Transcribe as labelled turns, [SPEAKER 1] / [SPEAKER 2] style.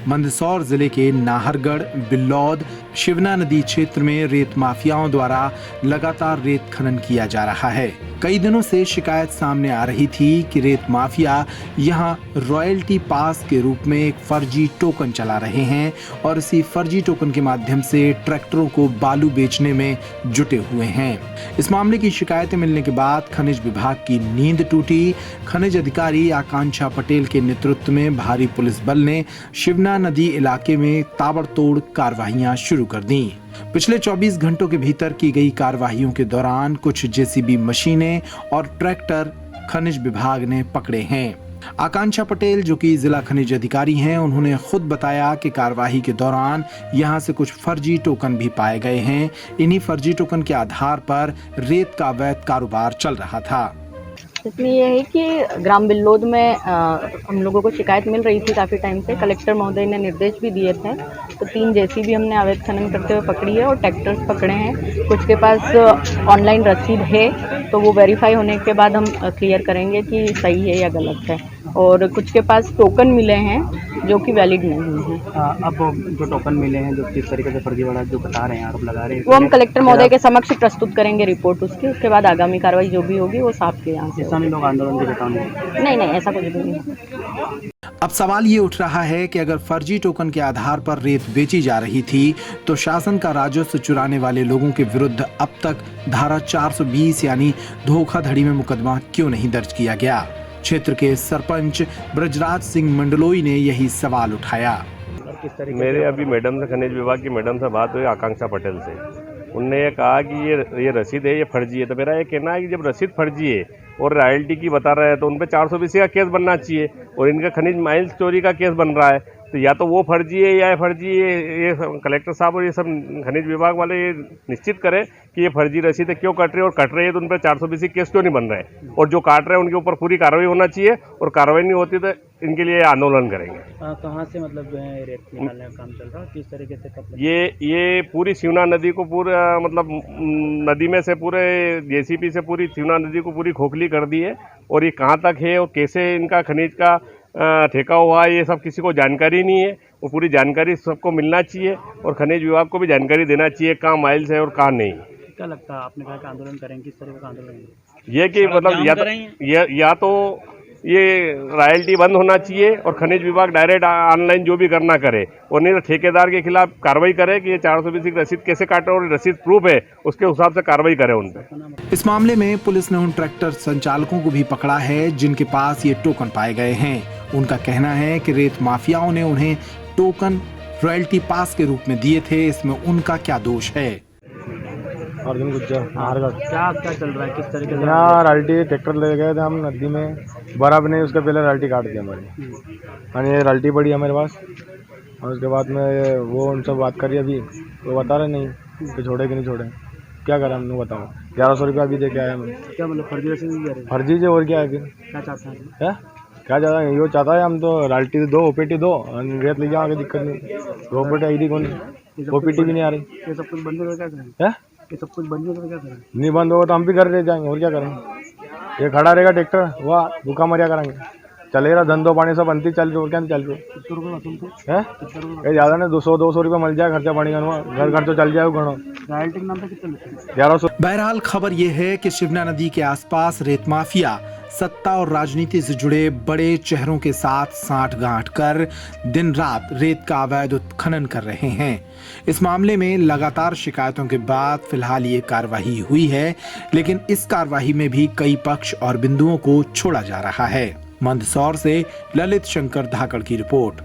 [SPEAKER 1] मंदसौर जिले के नाहरगढ़, बिल्लौद, शिवना नदी क्षेत्र में रेत माफियाओं द्वारा लगातार रेत खनन किया जा रहा है। कई दिनों से शिकायत सामने आ रही थी कि रेत माफिया यहां रॉयल्टी पास के रूप में एक फर्जी टोकन चला रहे हैं और इसी फर्जी टोकन के माध्यम से ट्रैक्टरों को बालू बेचने में जुटे हुए हैं। इस मामले की शिकायतें मिलने के बाद खनिज विभाग की नींद टूटी। खनिज अधिकारी आकांक्षा पटेल के नेतृत्व में भारी पुलिस बल ने शिवना नदी इलाके में ताबड़तोड़ कार्रवाइयां शुरू कर दी। पिछले 24 घंटों के भीतर की गई कार्रवाइयों के दौरान कुछ जेसीबी मशीनें और ट्रैक्टर खनिज विभाग ने पकड़े हैं। आकांक्षा पटेल, जो कि जिला खनिज अधिकारी हैं, उन्होंने खुद बताया कि कार्रवाई के दौरान यहां से कुछ फर्जी टोकन भी पाए गए हैं। इन्हीं फर्जी टोकन के आधार पर रेत का अवैध कारोबार चल रहा था।
[SPEAKER 2] इसमें यह है कि ग्राम बिल्लौद में हम लोगों को शिकायत मिल रही थी काफ़ी टाइम से। कलेक्टर महोदय ने निर्देश भी दिए थे, तो 3 जेसीबी हमने अवैध खनन करते हुए पकड़ी है और ट्रैक्टर्स पकड़े हैं। कुछ के पास ऑनलाइन रसीद है, तो वो वेरीफाई होने के बाद हम क्लियर करेंगे कि सही है या गलत है। और कुछ के पास टोकन मिले हैं जो कि वैलिड नहीं है।
[SPEAKER 3] अब जो टोकन मिले हैं, जो किस तरीके से फर्जीवाड़ा जो बता रहे हैं, आरोप लगा रहे हैं,
[SPEAKER 2] वो हम कलेक्टर महोदय के समक्ष प्रस्तुत करेंगे रिपोर्ट उसकी। उसके बाद आगामी कार्रवाई जो भी होगी वो साफ के यहाँ से।
[SPEAKER 3] लोग आंदोलन की चेतावनी?
[SPEAKER 2] नहीं, ऐसा कुछ भी नहीं।
[SPEAKER 1] अब सवाल ये उठ रहा है कि अगर फर्जी टोकन के आधार पर रेत बेची जा रही थी तो शासन का राजस्व चुराने वाले लोगों के विरुद्ध अब तक धारा 420 यानी धोखाधड़ी में मुकदमा क्यों नहीं दर्ज किया गया। क्षेत्र के सरपंच ब्रजराज सिंह मंडलोई ने यही सवाल उठाया।
[SPEAKER 4] मेरे अभी मैडम से, खनिज विभाग की मैडम से बात हुई, आकांक्षा पटेल से। उनने ये कहा कि ये रसीद है, ये फर्जी है। तो मेरा ये कहना है कि जब रसीद फर्जी है और रॉयल्टी की बता रहे हैं तो उन पर 420 का केस बनना चाहिए और इनका खनिज माइंस चोरी का केस बन रहा है। तो या तो वो फर्जी है या फर्जी है। ये कलेक्टर साहब और ये सब खनिज विभाग वाले ये निश्चित करें कि ये फर्जी रसीद है क्यों कट रही है, और कट रही है तो उन पर 420 केस क्यों नहीं बन रहे हैं, और जो काट रहे हैं उनके ऊपर पूरी कार्रवाई होना चाहिए, और कार्रवाई नहीं होती तो इनके लिए आंदोलन करेंगे।
[SPEAKER 3] कहाँ से मतलब जो है रेत निकालने का काम चल रहा है, किस तरीके से कब?
[SPEAKER 4] ये पूरी शिवना नदी को पूरा मतलब नदी में से पूरे जेसीबी से पूरी शिवना नदी को पूरी खोखली कर दी है, और ये कहाँ तक है और कैसे इनका खनिज का ठेका हुआ है ये सब किसी को जानकारी नहीं है। वो पूरी जानकारी सबको मिलना चाहिए और खनिज विभाग को भी जानकारी देना चाहिए कहाँ माइल्स है और कहाँ नहीं।
[SPEAKER 3] क्या लगता है, आपने कहा कि आंदोलन करेंगे, किस तरह का आंदोलन?
[SPEAKER 4] ये कि मतलब या तो ये रॉयल्टी बंद होना चाहिए और खनिज विभाग डायरेक्ट ऑनलाइन जो भी करना करे, और नहीं तो ठेकेदार के खिलाफ कार्रवाई करे कि ये 420 की रसीद कैसे काटे और रसीद प्रूफ है उसके हिसाब से कार्रवाई करे उन पर।
[SPEAKER 1] इस मामले में पुलिस ने उन ट्रैक्टर संचालकों को भी पकड़ा है जिनके पास ये टोकन पाए गए हैं। उनका कहना है कि रेत माफियाओं ने उन्हें टोकन रॉयल्टी पास के रूप में दिए थे। इसमें उनका क्या दोष है?
[SPEAKER 5] अर्जुन गुज्जर, नाहरगढ़।
[SPEAKER 3] क्या चल रहा है, किस तरीके से?
[SPEAKER 5] यहाँ राल्टी ट्रैक्टर ले गए थे हम नदी में, बराबर नहीं, उसके पहले राल्टी काट दी हमारी। और ये राल्टी पड़ी हमारे पास, और उसके बाद में वो उनसे बात करी अभी, वो बता रहे नहीं कि छोड़े कि नहीं छोड़े। क्या करें हमने, बताओ। 1100 रुपया अभी दे के आए हम।
[SPEAKER 3] क्या मतलब फर्जी रसीद?
[SPEAKER 5] फर्जी से और क्या है फिर?
[SPEAKER 3] क्या चाहते हैं?
[SPEAKER 5] क्या चाहता है? ये चाहता है हम तो राल्टी दो, ओपीटी दो, रेत ले जाओ, आगे दिक्कत नहीं। ओपीटी आई थी कौन, ओपीटी भी नहीं आ रही।
[SPEAKER 3] ये सब कुछ बंद हो क्या करें? ये सब कुछ बंद हो क्या करें?
[SPEAKER 5] नहीं बंद होगा तो हम भी घर ले जाएंगे, और क्या करेंगे। ये खड़ा रहेगा ट्रैक्टर, वाह भूखा मरिया करेंगे। चलेगा धंधो पानी सब अंती चल रही, और क्या चल रही है। ये ज़्यादा नहीं, 200 रुपये मिल जाए खर्चा पानी का, घर खर्चा चल जाए घणो। 1100।
[SPEAKER 1] बहरहाल खबर यह है कि शिवना नदी के आसपास रेत माफिया सत्ता और राजनीति से जुड़े बड़े चेहरों के साथ साठगांठ कर दिन रात रेत का अवैध उत्खनन कर रहे हैं। इस मामले में लगातार शिकायतों के बाद फिलहाल ये कार्रवाई हुई है, लेकिन इस कार्रवाई में भी कई पक्ष और बिंदुओं को छोड़ा जा रहा है। मंदसौर से ललित शंकर धाकड़ की रिपोर्ट।